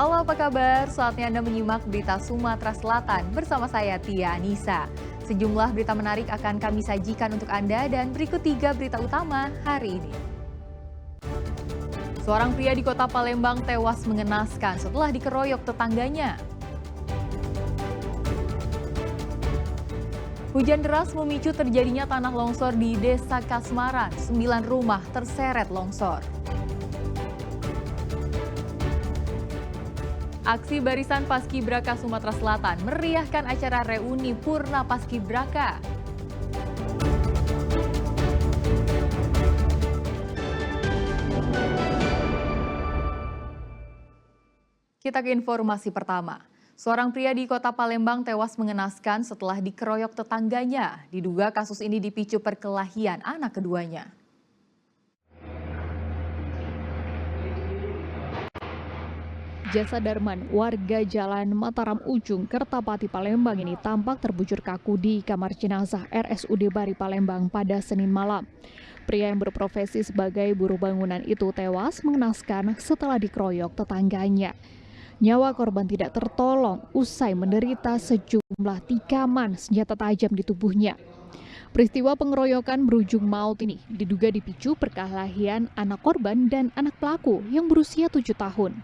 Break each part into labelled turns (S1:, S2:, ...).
S1: Halo, apa kabar? Saatnya Anda menyimak berita Sumatera Selatan bersama saya Tia Anissa. Sejumlah berita menarik akan kami sajikan untuk Anda dan berikut 3 berita utama hari ini. Seorang pria di kota Palembang tewas mengenaskan setelah dikeroyok tetangganya. Hujan deras memicu terjadinya tanah longsor di Desa Kasmaran. 9 rumah terseret longsor. Aksi Barisan Paskibraka Sumatera Selatan meriahkan acara reuni Purna Paskibraka. Kita ke informasi pertama. Seorang pria di kota Palembang tewas mengenaskan setelah dikeroyok tetangganya. Diduga kasus ini dipicu perkelahian anak keduanya.
S2: Jasa Darman, warga Jalan Mataram Ujung, Kertapati, Palembang ini tampak terbujur kaku di kamar jenazah RSUD Bari Palembang pada Senin malam. Pria yang berprofesi sebagai buruh bangunan itu tewas mengenaskan setelah dikeroyok tetangganya. Nyawa korban tidak tertolong usai menderita sejumlah tikaman senjata tajam di tubuhnya. Peristiwa pengeroyokan berujung maut ini diduga dipicu perkelahian anak korban dan anak pelaku yang berusia 7 tahun.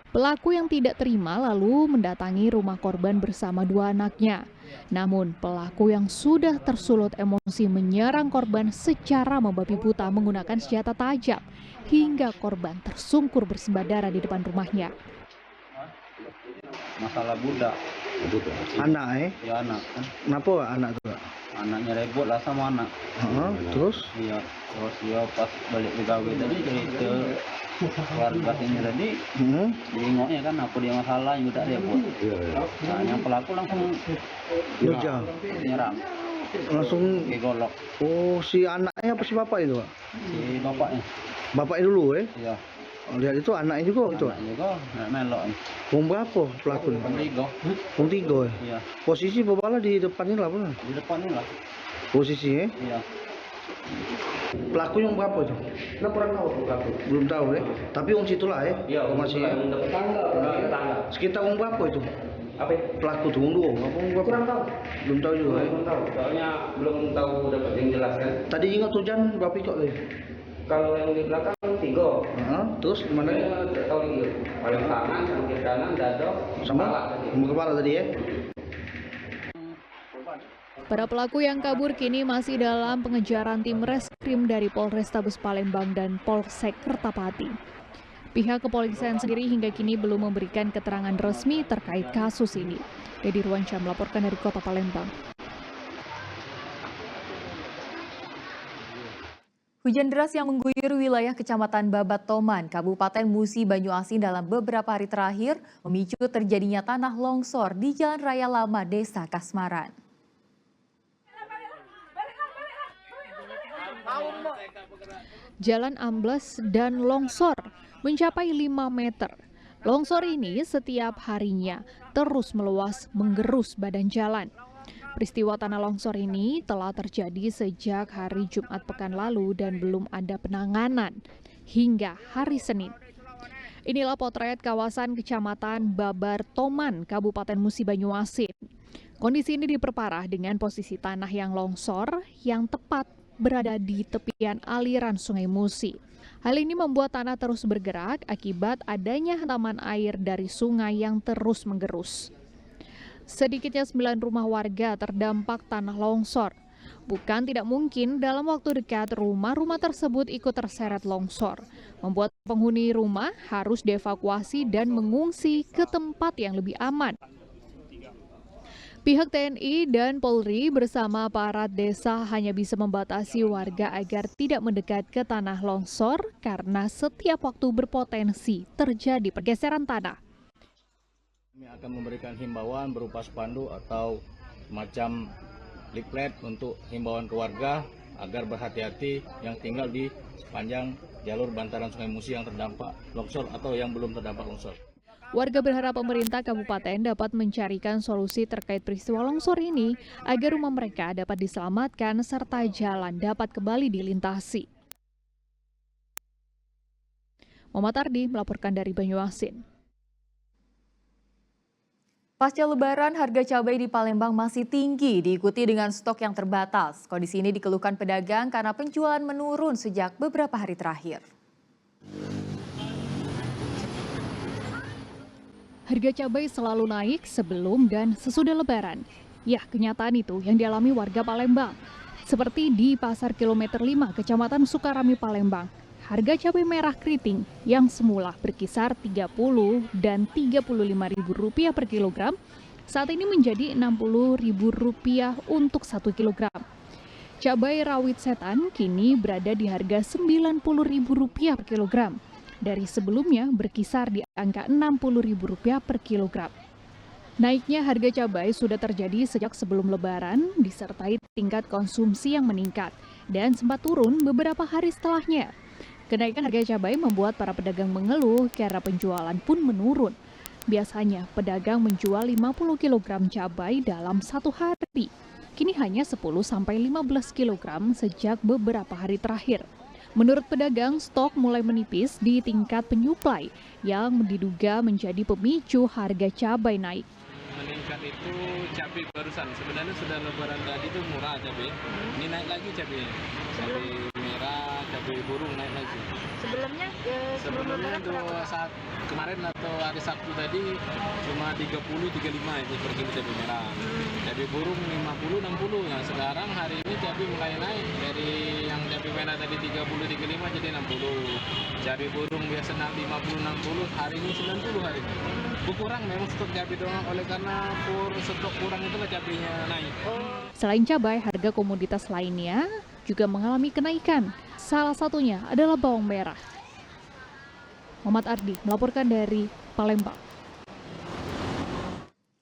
S2: Pelaku yang tidak terima lalu mendatangi rumah korban bersama 2 anaknya. Namun pelaku yang sudah tersulut emosi menyerang korban secara membabi buta menggunakan senjata tajam hingga korban tersungkur bersimbah darah di depan rumahnya.
S3: Masalah budak.
S4: Anak
S3: Ya anak kan.
S4: Kenapa anak tuh?
S3: Anaknya ribut lah sama anak.
S4: Terus?
S3: Iya, terus dia pas balik begawe tadi cerita keluarga sini tadi, diingoknya kan apa dia masalah yang tak dia buat. Nah, yang pelaku langsung nyerang.
S4: Langsung
S3: golok.
S4: Oh, si anaknya apa si bapak itu, Pak?
S3: Si bapaknya.
S4: Bapaknya dulu
S3: Iya.
S4: Lihat itu anaknya juga itu.
S3: Anaknya juga melok.
S4: Umur berapa pelaku? Umur 3 ya?
S3: Iya.
S4: Posisi bapaknya di depan ini lah, Pak?
S3: Di depan ini lah.
S4: Posisinya?
S3: Iya.
S4: Pelaku yang berapa itu?
S5: Nah, kurang tahu pelaku.
S4: Belum tahu ya. Tapi orang situ lah ya.
S5: Iya,
S4: masih
S5: tetangga.
S4: sekitar umur berapa itu?
S5: Apa?
S4: Pelaku tuh umur apa umur berapa?
S5: Kurang tahu.
S4: Belum tahu juga.
S5: Belum tahu. Soalnya belum tahu dapat yang jelas kan.
S4: Tadi ingat hujan berapa ikut tadi?
S5: Kalau yang di belakang 3.
S4: Terus gimana?
S5: Saya tidak tahu lagi. Paling tangan, kaki kanan, dada,
S4: Sama kepala tadi ya.
S2: Para pelaku yang kabur kini masih dalam pengejaran tim reskrim dari Polrestabes Palembang dan Polsek Kertapati. Pihak kepolisian sendiri hingga kini belum memberikan keterangan resmi terkait kasus ini. Dedi Ruansyah melaporkan dari Kota Palembang.
S1: Hujan deras yang mengguyur wilayah Kecamatan Babat Toman, Kabupaten Musi Banyuasin dalam beberapa hari terakhir memicu terjadinya tanah longsor di Jalan Raya Lama Desa Kasmaran.
S2: Jalan amblas dan longsor mencapai 5 meter. Longsor ini setiap harinya terus meluas menggerus badan jalan. Peristiwa tanah longsor ini telah terjadi sejak hari Jumat pekan lalu dan belum ada penanganan hingga hari Senin. Inilah potret kawasan Kecamatan Babar Toman, Kabupaten Musi Banyuasin. Kondisi ini diperparah dengan posisi tanah yang longsor yang tepat berada di tepian aliran Sungai Musi. Hal ini membuat tanah terus bergerak akibat adanya hentaman air dari sungai yang terus menggerus. Sedikitnya 9 rumah warga terdampak tanah longsor. Bukan tidak mungkin dalam waktu dekat rumah-rumah tersebut ikut terseret longsor, membuat penghuni rumah harus dievakuasi dan mengungsi ke tempat yang lebih aman. Pihak TNI dan Polri bersama aparat desa hanya bisa membatasi warga agar tidak mendekat ke tanah longsor karena setiap waktu berpotensi terjadi pergeseran tanah.
S6: Kami akan memberikan himbauan berupa spanduk atau macam leaflet untuk himbauan ke warga agar berhati-hati yang tinggal di sepanjang jalur bantaran Sungai Musi yang terdampak longsor atau yang belum terdampak longsor.
S2: Warga berharap pemerintah kabupaten dapat mencarikan solusi terkait peristiwa longsor ini agar rumah mereka dapat diselamatkan serta jalan dapat kembali dilintasi. Muhammad Ardi melaporkan dari Banyuasin.
S1: Pasca Lebaran, harga cabai di Palembang masih tinggi, diikuti dengan stok yang terbatas. Kondisi ini dikeluhkan pedagang karena penjualan menurun sejak beberapa hari terakhir.
S2: Harga cabai selalu naik sebelum dan sesudah Lebaran. Ya, kenyataan itu yang dialami warga Palembang. Seperti di Pasar Kilometer 5, Kecamatan Sukarami, Palembang. Harga cabai merah keriting yang semula berkisar Rp30 dan Rp35.000 per kilogram, saat ini menjadi Rp60.000 untuk 1 kilogram. Cabai rawit setan kini berada di harga Rp90.000 per kilogram. Dari sebelumnya berkisar di angka Rp60.000 per kilogram. Naiknya harga cabai sudah terjadi sejak sebelum Lebaran, disertai tingkat konsumsi yang meningkat, dan sempat turun beberapa hari setelahnya. Kenaikan harga cabai membuat para pedagang mengeluh karena penjualan pun menurun. Biasanya pedagang menjual 50 kg cabai dalam satu hari. Kini hanya 10-15 kg sejak beberapa hari terakhir. Menurut pedagang, stok mulai menipis di tingkat penyuplai yang diduga menjadi pemicu harga cabai naik.
S7: Meningkat itu cabai barusan, sebenarnya sudah Lebaran tadi itu murah cabai, ini naik lagi cabai merah, cabai burung naik lagi. Sebelumnya itu saat kemarin atau hari Sabtu tadi cuma 30-35 itu per kilo cabai merah, cabai burung 50-60. Nah sekarang hari ini cabai mulai naik dari yang cabai merah tadi 30-35 jadi 60, cabai burung biasa 50-60, hari ini 90 hari ini. Berkurang memang stok cabai doang, oleh karena stok kurang itulah cabainya naik.
S2: Selain cabai, harga komoditas lainnya juga mengalami kenaikan. Salah satunya adalah bawang merah. Muhammad Ardi melaporkan dari Palembang.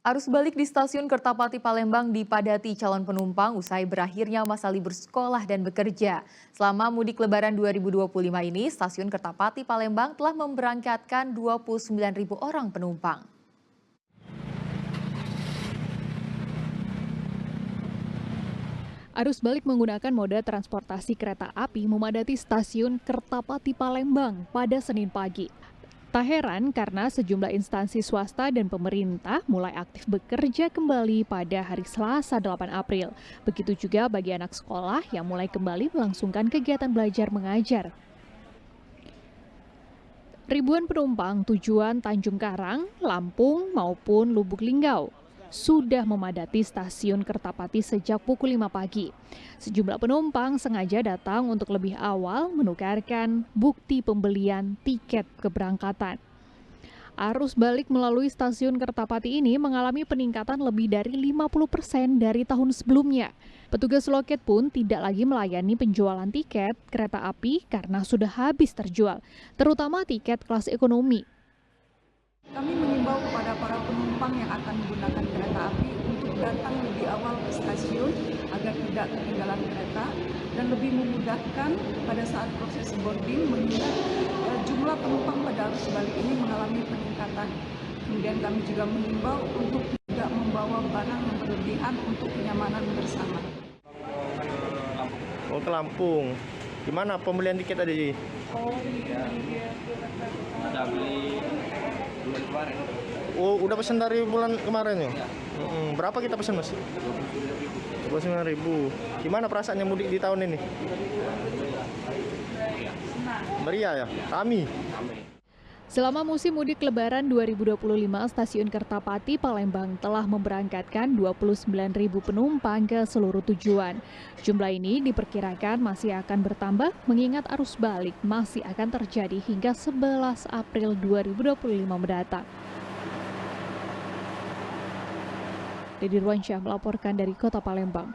S1: Arus balik di stasiun Kertapati Palembang dipadati calon penumpang usai berakhirnya masa libur sekolah dan bekerja. Selama mudik Lebaran 2025 ini, stasiun Kertapati Palembang telah memberangkatkan 29.000 orang penumpang.
S2: Arus balik menggunakan moda transportasi kereta api memadati stasiun Kertapati Palembang pada Senin pagi. Tak heran karena sejumlah instansi swasta dan pemerintah mulai aktif bekerja kembali pada hari Selasa 8 April. Begitu juga bagi anak sekolah yang mulai kembali melangsungkan kegiatan belajar mengajar. Ribuan penumpang tujuan Tanjung Karang, Lampung maupun Lubuk Linggau sudah memadati stasiun Kertapati sejak pukul 5 pagi. Sejumlah penumpang sengaja datang untuk lebih awal menukarkan bukti pembelian tiket keberangkatan. Arus balik melalui stasiun Kertapati ini mengalami peningkatan lebih dari 50% dari tahun sebelumnya. Petugas loket pun tidak lagi melayani penjualan tiket kereta api karena sudah habis terjual, terutama tiket kelas ekonomi.
S8: Kami mengimbau kepada para penumpang yang akan menggunakan kereta api untuk datang lebih awal ke stasiun agar tidak ketinggalan kereta dan lebih memudahkan pada saat proses boarding mengingat jumlah penumpang pada arus balik ini mengalami peningkatan. Kemudian kami juga mengimbau untuk tidak membawa barang yang berlebihan untuk kenyamanan bersama.
S4: Oh, ke Lampung. Gimana pembelian tiket tadi?
S3: Ada beli bulan kemarin.
S4: Oh, udah pesan dari bulan kemarin ya? Berapa kita pesan, Mas? 29.000. Gimana perasaannya mudik di tahun ini? Meriah ya? Kami.
S2: Selama musim mudik Lebaran 2025, stasiun Kertapati Palembang telah memberangkatkan 29.000 penumpang ke seluruh tujuan. Jumlah ini diperkirakan masih akan bertambah mengingat arus balik masih akan terjadi hingga 11 April 2025 mendatang. Dedi Ruansyah melaporkan dari Kota Palembang.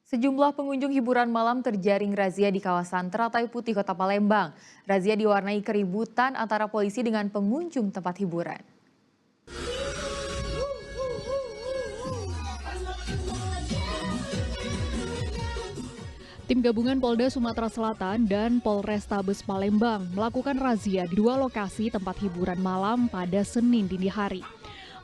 S1: Sejumlah pengunjung hiburan malam terjaring razia di kawasan Teratai Putih, Kota Palembang. Razia diwarnai keributan antara polisi dengan pengunjung tempat hiburan.
S2: Tim gabungan Polda Sumatera Selatan dan Polrestabes Palembang melakukan razia di 2 lokasi tempat hiburan malam pada Senin dini hari.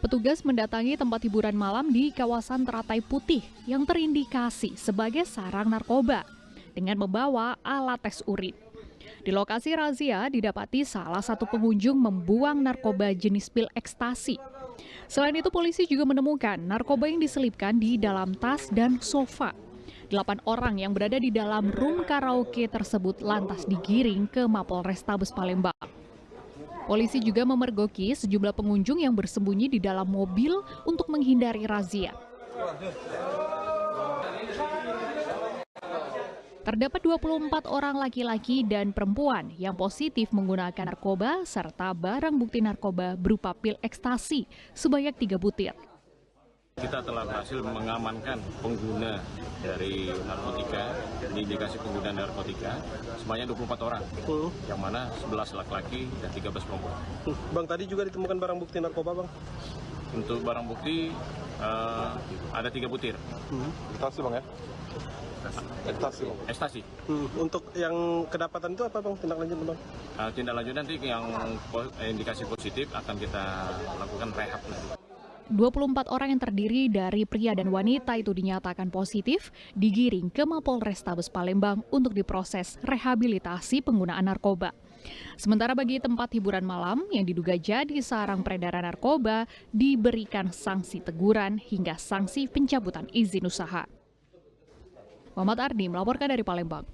S2: Petugas mendatangi tempat hiburan malam di kawasan Teratai Putih yang terindikasi sebagai sarang narkoba dengan membawa alat tes urin. Di lokasi razia didapati salah satu pengunjung membuang narkoba jenis pil ekstasi. Selain itu, polisi juga menemukan narkoba yang diselipkan di dalam tas dan sofa. 8 orang yang berada di dalam room karaoke tersebut lantas digiring ke Mapolrestabes Palembang. Polisi juga memergoki sejumlah pengunjung yang bersembunyi di dalam mobil untuk menghindari razia. Terdapat 24 orang laki-laki dan perempuan yang positif menggunakan narkoba serta barang bukti narkoba berupa pil ekstasi sebanyak 3 butir.
S6: Kita telah berhasil mengamankan pengguna dari narkotika, indikasi pengguna narkotika sebanyak 24 orang, yang mana 11 laki-laki dan 13 perempuan.
S4: Bang, tadi juga ditemukan barang bukti narkoba, Bang?
S6: Untuk barang bukti ada 3 butir.
S4: Ekstasi, Bang, ya? Ekstasi, Bang.
S6: Ekstasi.
S4: Untuk yang kedapatan itu apa, Bang? Tindak lanjut, Bang?
S6: Tindak lanjut nanti yang indikasi positif akan kita lakukan rehab nanti.
S2: 24 orang yang terdiri dari pria dan wanita itu dinyatakan positif, digiring ke Mapolrestabes Palembang untuk diproses rehabilitasi penggunaan narkoba. Sementara bagi tempat hiburan malam yang diduga jadi sarang peredaran narkoba, diberikan sanksi teguran hingga sanksi pencabutan izin usaha. Muhammad Ardi melaporkan dari Palembang.